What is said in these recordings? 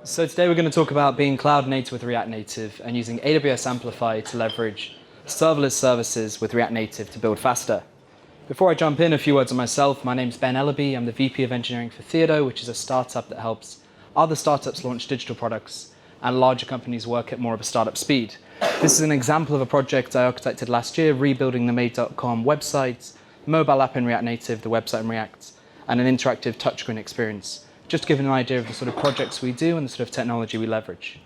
So today we're going to talk about being cloud native with React Native and using AWS Amplify to leverage serverless services with React Native to build faster. Before I jump in, a few words on myself. My name's Ben Ellerby. I'm the VP of Engineering for Theodo, which is a startup that helps other startups launch digital products and larger companies work at more of a startup speed. This is an example of a project I architected last year, rebuilding the Made.com website, mobile app in React Native, the website in React, and an interactive touchscreen experience. Just to give an idea of the sort of projects we do and the sort of technology we leverage.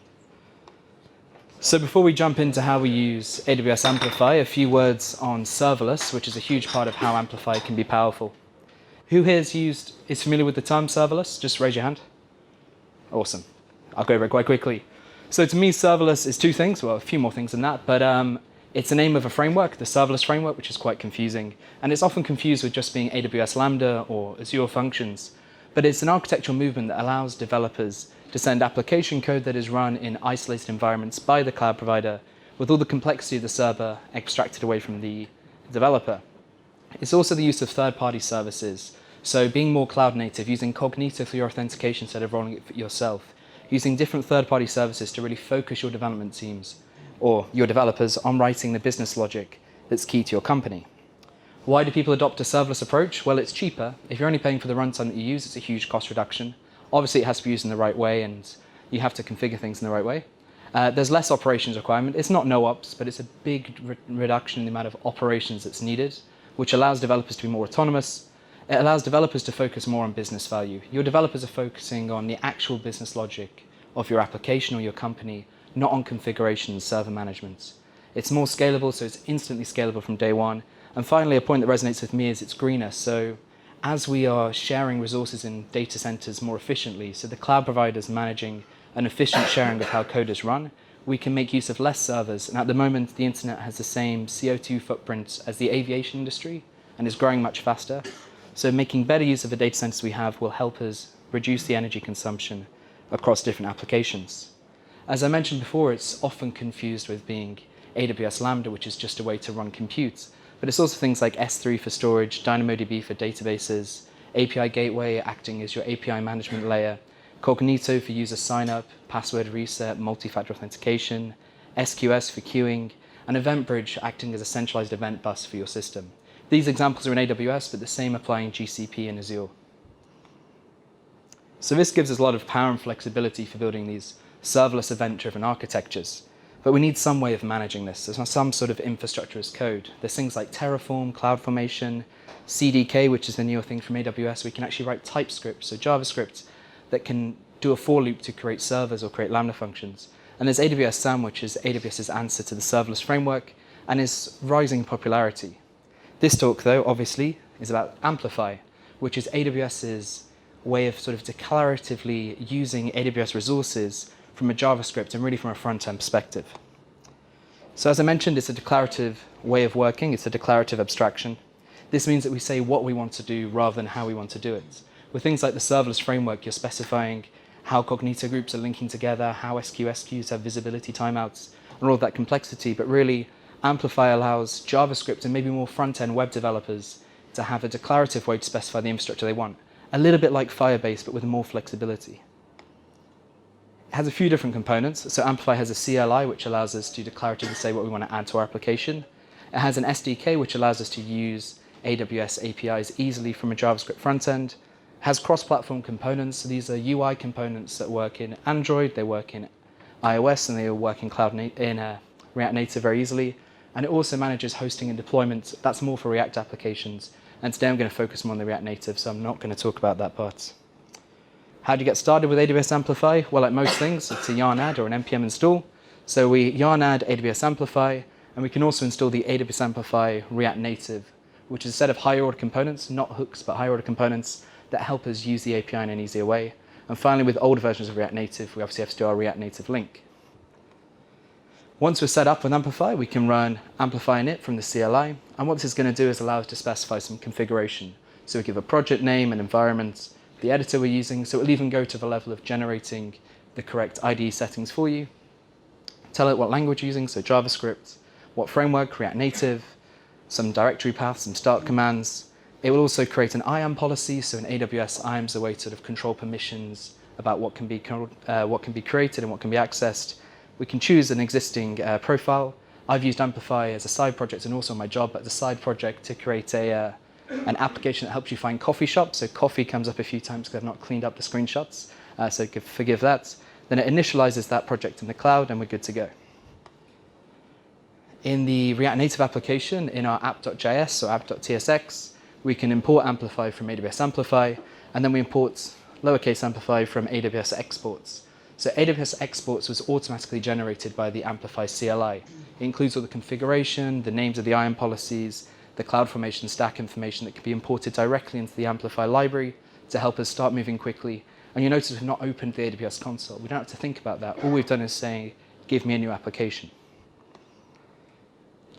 So before we jump into how we use AWS Amplify, a few words on serverless, which is a huge part of how Amplify can be powerful. Who here is familiar with the term serverless? Just raise your hand. Awesome. I'll go over it quite quickly. So to me, serverless is two things, well, a few more things than that, but it's the name of a framework, the serverless framework, which is quite confusing. And it's often confused with just being AWS Lambda or Azure Functions. But it's an architectural movement that allows developers to send application code that is run in isolated environments by the cloud provider with all the complexity of the server extracted away from the developer. It's also the use of third-party services. So being more cloud native, using Cognito for your authentication instead of rolling it for yourself, using different third-party services to really focus your development teams or your developers on writing the business logic that's key to your company. Why do people adopt a serverless approach? Well, it's cheaper. If you're only paying for the runtime that you use, it's a huge cost reduction. Obviously, it has to be used in the right way, and you have to configure things in the right way. There's less operations requirement. It's not no ops, but it's a big reduction in the amount of operations that's needed, which allows developers to be more autonomous. It allows developers to focus more on business value. Your developers are focusing on the actual business logic of your application or your company, not on configuration and server management. It's more scalable, so it's instantly scalable from day one. And finally, a point that resonates with me is it's greener. So as we are sharing resources in data centers more efficiently, so the cloud providers managing an efficient sharing of how code is run, we can make use of less servers. And at the moment, the internet has the same CO2 footprint as the aviation industry and is growing much faster. So making better use of the data centers we have will help us reduce the energy consumption across different applications. As I mentioned before, it's often confused with being AWS Lambda, which is just a way to run compute. But it's also things like S3 for storage, DynamoDB for databases, API Gateway acting as your API management layer, Cognito for user sign-up, password reset, multi-factor authentication, SQS for queuing, and EventBridge acting as a centralized event bus for your system. These examples are in AWS, but the same apply in GCP and Azure. So this gives us a lot of power and flexibility for building these serverless event-driven architectures. But we need some way of managing this. There's some sort of infrastructure as code. There's things like Terraform, CloudFormation, CDK, which is the newer thing from AWS. We can actually write TypeScript, so JavaScript, that can do a for loop to create servers or create Lambda functions. And there's AWS SAM, which is AWS's answer to the serverless framework and is rising in popularity. This talk, though, obviously, is about Amplify, which is AWS's way of sort of declaratively using AWS resources from a JavaScript and really from a front-end perspective. So as I mentioned, it's a declarative way of working. It's a declarative abstraction. This means that we say what we want to do rather than how we want to do it. With things like the serverless framework, you're specifying how Cognito groups are linking together, how SQS queues have visibility timeouts, and all of that complexity. But really, Amplify allows JavaScript and maybe more front-end web developers to have a declarative way to specify the infrastructure they want. A little bit like Firebase, but with more flexibility. It has a few different components. So Amplify has a CLI, which allows us to declaratively say what we want to add to our application. It has an SDK, which allows us to use AWS APIs easily from a JavaScript front end. It has cross-platform components. So these are UI components that work in Android, they work in iOS, and they work in React Native very easily. And it also manages hosting and deployment. That's more for React applications. And today I'm going to focus more on the React Native, so I'm not going to talk about that part. How do you get started with AWS Amplify? Well, like most things, it's a yarn add or an npm install. So we yarn add AWS Amplify, and we can also install the AWS Amplify React Native, which is a set of higher order components, not hooks, but higher order components that help us use the API in an easier way. And finally, with older versions of React Native, we obviously have to do our React Native link. Once we're set up with Amplify, we can run Amplify init from the CLI. And what this is going to do is allow us to specify some configuration. So we give a project name, an environment, the editor we're using, so it'll even go to the level of generating the correct IDE settings for you. Tell it what language you're using, so JavaScript, what framework, React Native, some directory paths, some start commands. It will also create an IAM policy, so in AWS, IAM is a way to sort of control permissions about what can be created and what can be accessed. We can choose an existing profile. I've used Amplify as a side project and also my job as a side project to create an application that helps you find coffee shops. So coffee comes up a few times because I've not cleaned up the screenshots, so forgive that. Then it initializes that project in the cloud and we're good to go. In the React Native application, in our app.js or app.tsx, we can import Amplify from AWS Amplify, and then we import lowercase Amplify from AWS exports. So AWS exports was automatically generated by the Amplify CLI. It includes all the configuration, the names of the IAM policies, the CloudFormation stack information that can be imported directly into the Amplify library to help us start moving quickly. And you notice we've not opened the AWS console. We don't have to think about that. All we've done is say, give me a new application.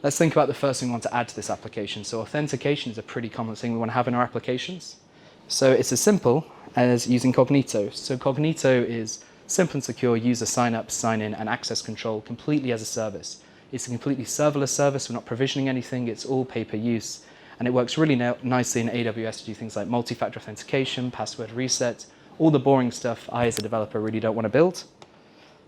Let's think about the first thing we want to add to this application. So authentication is a pretty common thing we want to have in our applications. So it's as simple as using Cognito. So Cognito is simple and secure user sign up, sign in, and access control completely as a service. It's a completely serverless service. We're not provisioning anything. It's all pay-per-use. And it works really nicely in AWS to do things like multi-factor authentication, password reset, all the boring stuff I as a developer really don't want to build.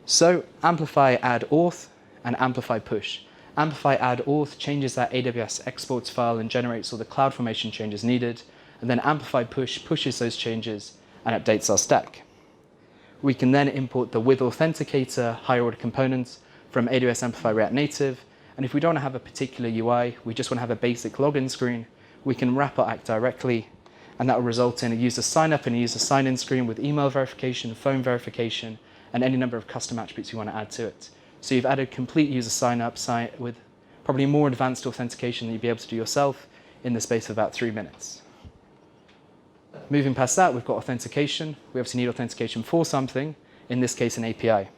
So Amplify add auth and Amplify push. Amplify add auth changes that AWS exports file and generates all the CloudFormation changes needed. And then Amplify push pushes those changes and updates our stack. We can then import the with authenticator higher order components from AWS Amplify React Native. And if we don't have a particular UI, we just want to have a basic login screen, we can wrap our act directly. And that will result in a user sign up and a user sign in screen with email verification, phone verification, and any number of custom attributes you want to add to it. So you've added complete user sign up with probably more advanced authentication than you'd be able to do yourself in the space of about 3 minutes. Moving past that, we've got authentication. We obviously need authentication for something, in this case an API.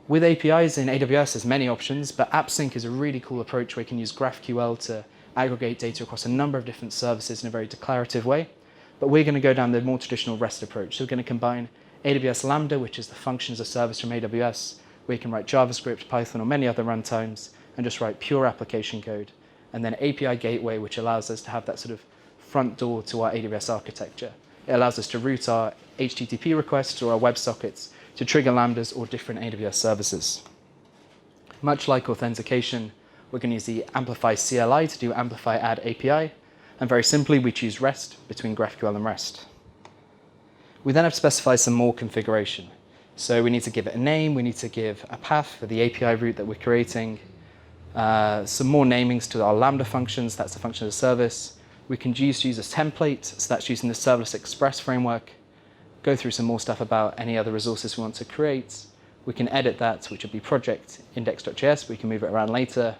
With APIs in AWS, there's many options, but AppSync is a really cool approach where you can use GraphQL to aggregate data across a number of different services in a very declarative way. But we're going to go down the more traditional REST approach. So we're going to combine AWS Lambda, which is the function as a service from AWS, where you can write JavaScript, Python, or many other runtimes, and just write pure application code. And then API Gateway, which allows us to have that sort of front door to our AWS architecture. It allows us to route our HTTP requests or our WebSockets to trigger Lambdas or different AWS services. Much like authentication, we're going to use the Amplify CLI to do Amplify add API. And very simply, we choose REST between GraphQL and REST. We then have to specify some more configuration. So we need to give it a name, we need to give a path for the API route that we're creating, some more namings to our Lambda functions, that's the function as a service. We can use a template, so that's using the Serverless Express framework. Go through some more stuff about any other resources we want to create. We can edit that, which would be project index.js, we can move it around later.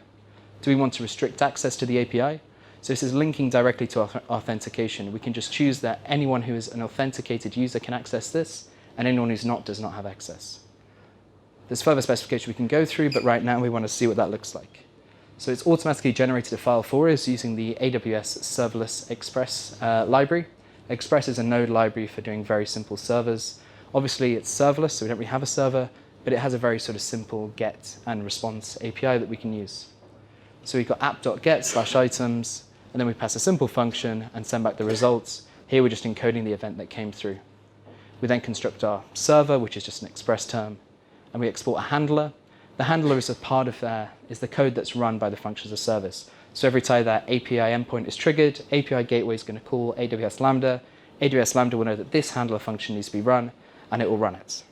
Do we want to restrict access to the API? So this is linking directly to authentication. We can just choose that anyone who is an authenticated user can access this, and anyone who's not does not have access. There's further specification we can go through, but right now we want to see what that looks like. So it's automatically generated a file for us using the AWS Serverless Express library. Express is a node library for doing very simple servers. Obviously it's serverless, so we don't really have a server, but it has a very sort of simple get and response API that we can use. So we've got app.get/items, and then we pass a simple function and send back the results. Here we're just encoding the event that came through. We then construct our server, which is just an express term, and we export a handler. The handler is a part of is the code that's run by the function as a service. So every time that API endpoint is triggered, API Gateway is going to call AWS Lambda. AWS Lambda will know that this handler function needs to be run, and it will run it.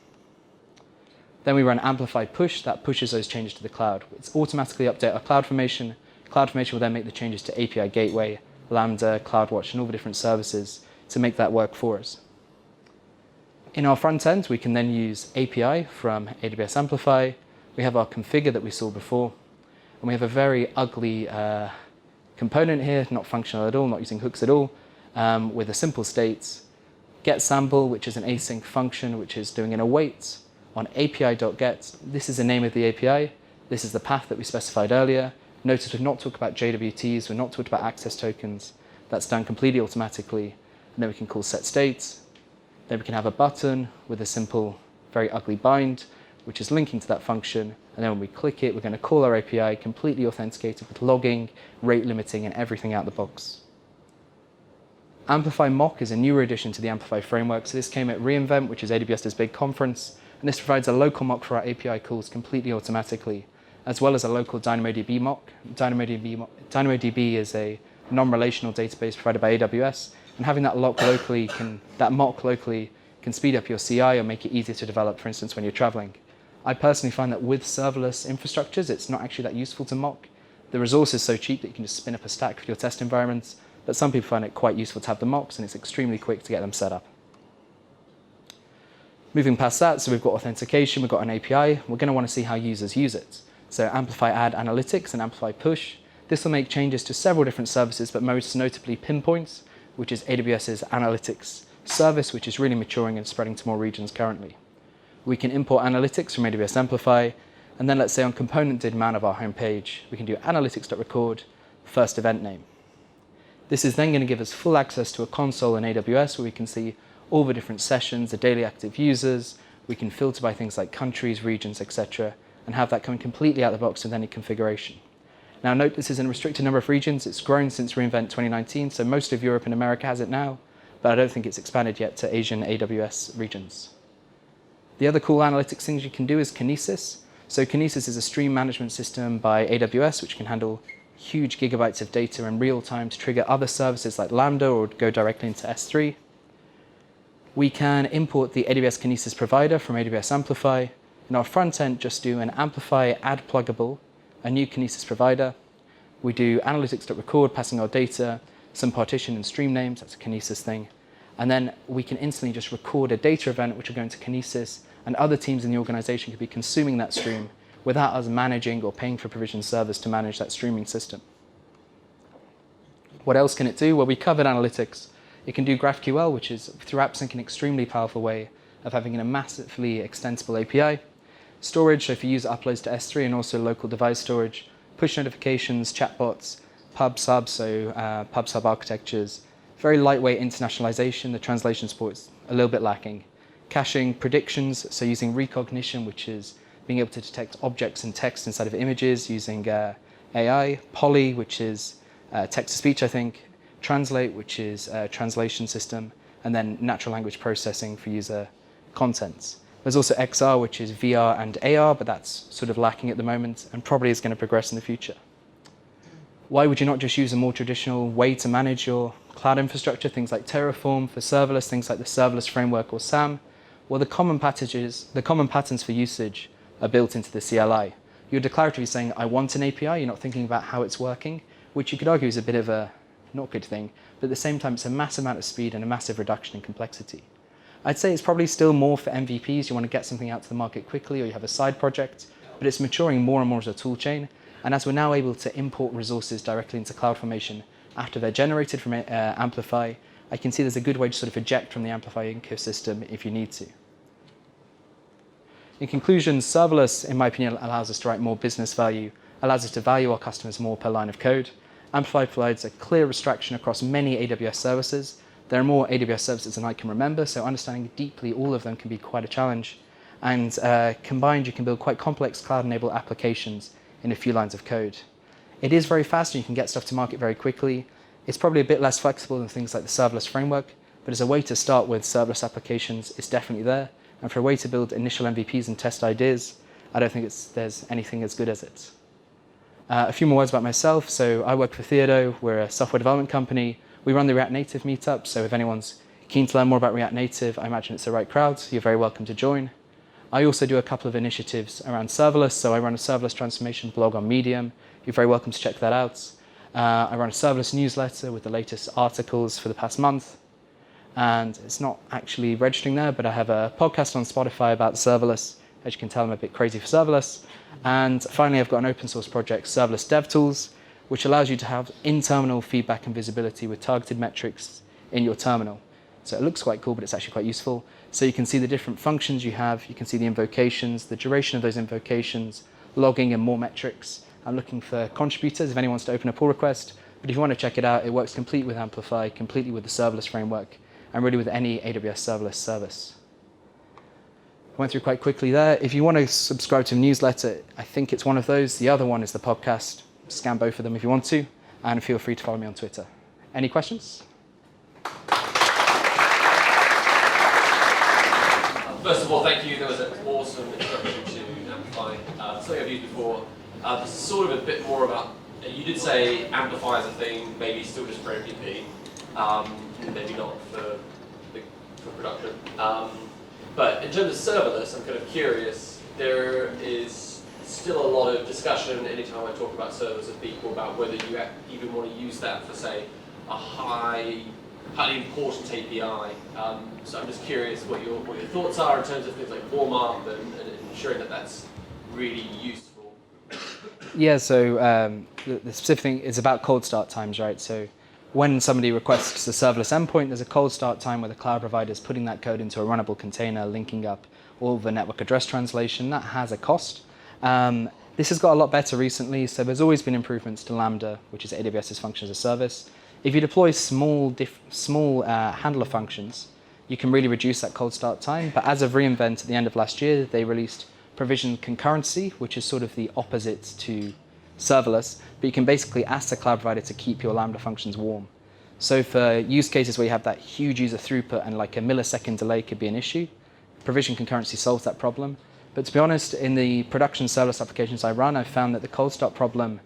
Then we run Amplify push, that pushes those changes to the cloud. It's automatically update our CloudFormation. CloudFormation will then make the changes to API Gateway, Lambda, CloudWatch, and all the different services to make that work for us. In our front end, we can then use API from AWS Amplify. We have our configure that we saw before, and we have a very ugly component here, not functional at all, not using hooks at all, with a simple state, getSample, which is an async function, which is doing an await on API.get. This is the name of the API. This is the path that we specified earlier. Notice we've not talked about JWTs, we've not talked about access tokens. That's done completely automatically. And then we can call setState. Then we can have a button with a simple, very ugly bind, which is linking to that function. And then when we click it, we're going to call our API completely authenticated with logging, rate limiting, and everything out of the box. Amplify Mock is a newer addition to the Amplify framework. So this came at reInvent, which is AWS's big conference. And this provides a local mock for our API calls completely automatically, as well as a local DynamoDB mock. DynamoDB is a non-relational database provided by AWS. And having that mock locally can speed up your CI or make it easier to develop, for instance, when you're traveling. I personally find that with serverless infrastructures, it's not actually that useful to mock. The resource is so cheap that you can just spin up a stack for your test environments, but some people find it quite useful to have the mocks, and it's extremely quick to get them set up. Moving past that, so we've got authentication, we've got an API. We're going to want to see how users use it. So Amplify Add Analytics and Amplify Push. This will make changes to several different services, but most notably Pinpoints, which is AWS's analytics service, which is really maturing and spreading to more regions currently. We can import analytics from AWS Amplify, and then let's say on component man of our home page, we can do analytics.record first event name. This is then going to give us full access to a console in AWS where we can see all the different sessions, the daily active users. We can filter by things like countries, regions, etc., and have that come completely out of the box with any configuration. Now note this is in a restricted number of regions. It's grown since reInvent 2019, so most of Europe and America has it now, but I don't think it's expanded yet to Asian AWS regions. The other cool analytics things you can do is Kinesis. So Kinesis is a stream management system by AWS, which can handle huge gigabytes of data in real time to trigger other services like Lambda or go directly into S3. We can import the AWS Kinesis provider from AWS Amplify. In our front end, just do an Amplify add pluggable, a new Kinesis provider. We do analytics.record, passing our data, some partition and stream names, that's a Kinesis thing. And then we can instantly just record a data event, which will go into Kinesis, and other teams in the organization could be consuming that stream without us managing or paying for provision servers to manage that streaming system. What else can it do? Well, we covered analytics. It can do GraphQL, which is, through AppSync, an extremely powerful way of having a massively extensible API. Storage, so if you use uploads to S3 and also local device storage, push notifications, chatbots, pub-sub, so pub-sub architectures, very lightweight internationalization. The translation support is a little bit lacking. Caching, predictions, so using recognition, which is being able to detect objects and text inside of images using AI, Poly, which is text-to-speech, I think, Translate, which is a translation system, and then natural language processing for user contents. There's also XR, which is VR and AR, but that's sort of lacking at the moment and probably is going to progress in the future. Why would you not just use a more traditional way to manage your cloud infrastructure, things like Terraform for serverless, things like the Serverless framework or SAM? Well, the common patterns for usage are built into the CLI. You're declaratively saying, I want an API. You're not thinking about how it's working, which you could argue is a bit of a not good thing, but at the same time, it's a massive amount of speed and a massive reduction in complexity. I'd say it's probably still more for MVPs. You want to get something out to the market quickly, or you have a side project, but it's maturing more and more as a tool chain. And as we're now able to import resources directly into CloudFormation after they're generated from Amplify, I can see there's a good way to sort of eject from the Amplify ecosystem if you need to. In conclusion, serverless, in my opinion, allows us to write more business value, allows us to value our customers more per line of code. Amplify provides a clear abstraction across many AWS services. There are more AWS services than I can remember, so understanding deeply all of them can be quite a challenge. And combined, you can build quite complex cloud-enabled applications in a few lines of code. It is very fast, and you can get stuff to market very quickly. It's probably a bit less flexible than things like the serverless framework, but as a way to start with serverless applications, it's definitely there. And for a way to build initial MVPs and test ideas, I don't think there's anything as good as it. A few more words about myself. So I work for Theodo. We're a software development company. We run the React Native meetup. So if anyone's keen to learn more about React Native, I imagine it's the right crowd. You're very welcome to join. I also do a couple of initiatives around serverless. So I run a serverless transformation blog on Medium. You're very welcome to check that out. I run a serverless newsletter with the latest articles for the past month. And it's not actually registering there, but I have a podcast on Spotify about serverless. As you can tell, I'm a bit crazy for serverless. And finally, I've got an open source project, Serverless DevTools, which allows you to have in-terminal feedback and visibility with targeted metrics in your terminal. So it looks quite cool, but it's actually quite useful. So you can see the different functions you have. You can see the invocations, the duration of those invocations, logging and more metrics. I'm looking for contributors if anyone wants to open a pull request. But if you want to check it out, it works completely with Amplify, completely with the serverless framework, and really with any AWS serverless service. I went through quite quickly there. If you want to subscribe to a newsletter, I think it's one of those. The other one is the podcast. Scan both of them if you want to, and feel free to follow me on Twitter. Any questions? First of all, thank you. That was an awesome introduction to Amplify. Something I've used before. This is sort of a bit more about, you did say Amplify is a thing, maybe still just for MVP, maybe not for production. But in terms of serverless, I'm kind of curious, there is still a lot of discussion anytime I talk about servers with people about whether you even want to use that for, say, a highly important API. So I'm just curious what your thoughts are in terms of things like warm-up and ensuring that that's really useful. Yeah, so the specific thing is about cold start times, right? So when somebody requests a serverless endpoint, there's a cold start time where the cloud provider is putting that code into a runnable container, linking up all the network address translation. That has a cost. This has got a lot better recently, so there's always been improvements to Lambda, which is AWS's function as a service. If you deploy small handler functions, you can really reduce that cold start time. But as of reInvent at the end of last year, they released provision concurrency, which is sort of the opposite to serverless. But you can basically ask the cloud provider to keep your Lambda functions warm. So for use cases where you have that huge user throughput and like a millisecond delay could be an issue, provision concurrency solves that problem. But to be honest, in the production serverless applications I run, I've found that the cold start problem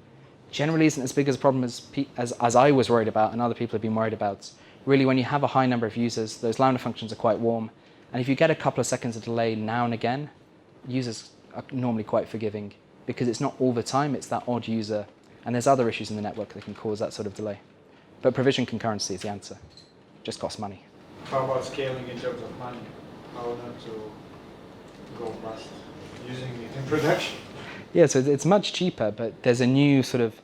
generally isn't as big as a problem as I was worried about and other people have been worried about. Really, when you have a high number of users, those Lambda functions are quite warm. And if you get a couple of seconds of delay now and again, users are normally quite forgiving because it's not all the time, it's that odd user. And there's other issues in the network that can cause that sort of delay. But provision concurrency is the answer. It just costs money. How about scaling in terms of money? How not to go bust using it in production? Yeah, so it's much cheaper, but there's a new sort of,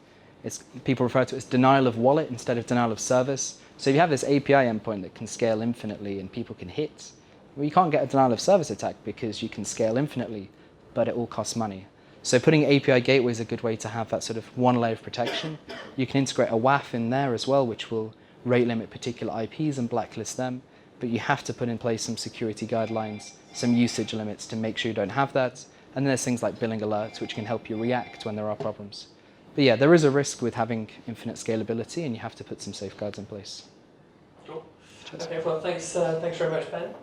people refer to it as denial of wallet instead of denial of service. So if you have this API endpoint that can scale infinitely and people can hit, well, you can't get a denial of service attack because you can scale infinitely, but it all costs money. So putting API gateway is a good way to have that sort of one layer of protection. You can integrate a WAF in there as well, which will rate limit particular IPs and blacklist them, but you have to put in place some security guidelines, some usage limits to make sure you don't have that. And then there's things like billing alerts, which can help you react when there are problems. But yeah, there is a risk with having infinite scalability, and you have to put some safeguards in place. Cool. Cheers. Okay, well, thanks very much, Ben.